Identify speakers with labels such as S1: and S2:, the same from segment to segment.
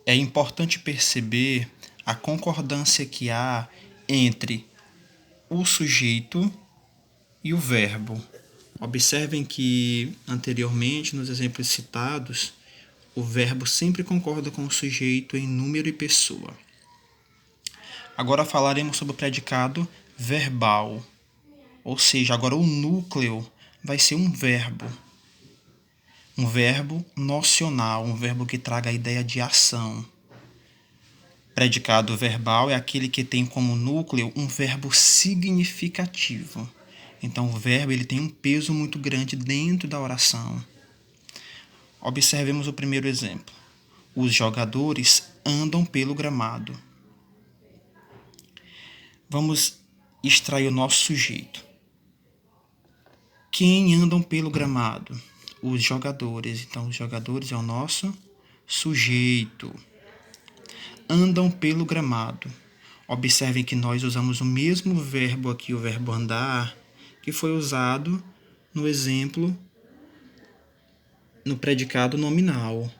S1: É importante perceber a concordância que há entre o sujeito e o verbo. Observem que, anteriormente, nos exemplos citados, o verbo sempre concorda com o sujeito em número e pessoa. Agora falaremos sobre o predicado verbal, ou seja, agora o núcleo vai ser um verbo nocional, um verbo que traga a ideia de ação. Predicado verbal é aquele que tem como núcleo um verbo significativo. Então, o verbo ele tem um peso muito grande dentro da oração. Observemos o primeiro exemplo. Os jogadores andam pelo gramado. Vamos extrair o nosso sujeito. Quem andam pelo gramado? Os jogadores. Então, os jogadores é o nosso sujeito. Andam pelo gramado. Observem que nós usamos o mesmo verbo aqui, o verbo andar, que foi usado no exemplo, no predicado nominal.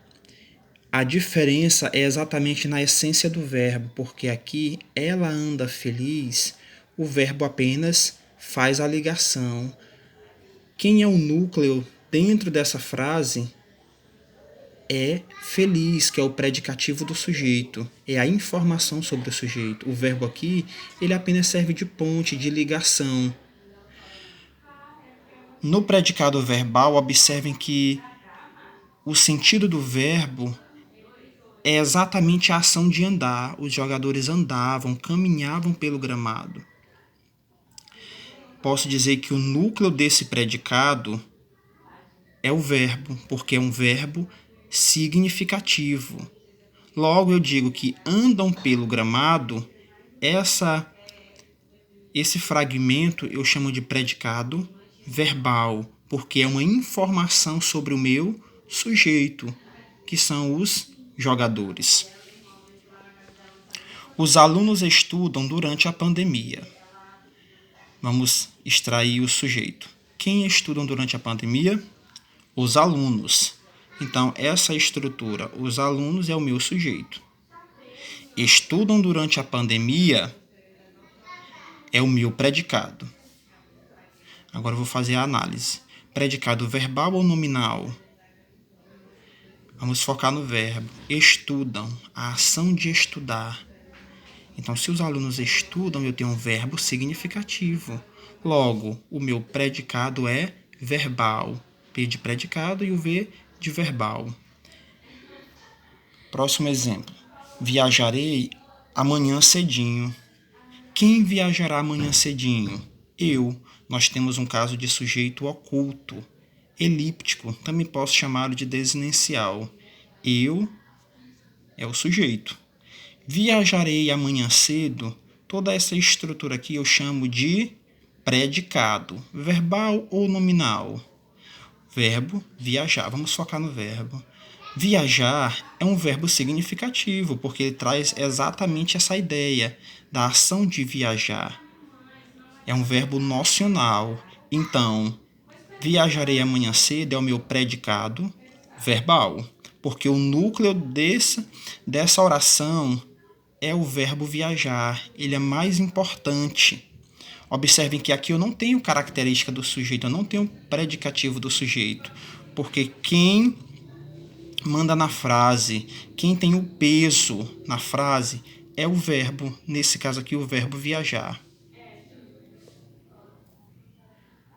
S1: A diferença é exatamente na essência do verbo, porque aqui ela anda feliz, o verbo apenas faz a ligação. Quem é o núcleo dentro dessa frase é feliz, que é o predicativo do sujeito, é a informação sobre o sujeito. O verbo aqui, ele apenas serve de ponte, de ligação. No predicado verbal, observem que o sentido do verbo é exatamente a ação de andar. Os jogadores andavam, caminhavam pelo gramado. Posso dizer que o núcleo desse predicado é o verbo, porque é um verbo significativo. Logo, eu digo que andam pelo gramado, esse fragmento eu chamo de predicado verbal, porque é uma informação sobre o meu sujeito, que são os jogadores. Os alunos estudam durante a pandemia. Vamos extrair o sujeito. Quem estudam durante a pandemia? Os alunos. Então, essa estrutura, os alunos, é o meu sujeito. Estudam durante a pandemia é o meu predicado. Agora eu vou fazer a análise. Predicado verbal ou nominal? Vamos focar no verbo. Estudam, a ação de estudar. Então, se os alunos estudam, eu tenho um verbo significativo. Logo, o meu predicado é verbal. P de predicado e o V de verbal. Próximo exemplo. Viajarei amanhã cedinho. Quem viajará amanhã cedinho? Eu. Nós temos um caso de sujeito oculto. Elíptico, também posso chamá-lo de desinencial. Eu é o sujeito. Viajarei amanhã cedo. Toda essa estrutura aqui eu chamo de predicado. Verbal ou nominal? Verbo viajar. Vamos focar no verbo. Viajar é um verbo significativo, porque ele traz exatamente essa ideia da ação de viajar. É um verbo nocional. Então, viajarei amanhã cedo é o meu predicado verbal, porque o núcleo dessa oração é o verbo viajar. Ele é mais importante. Observem que aqui eu não tenho característica do sujeito, eu não tenho predicativo do sujeito, porque quem manda na frase, quem tem o peso na frase é o verbo, nesse caso aqui o verbo viajar.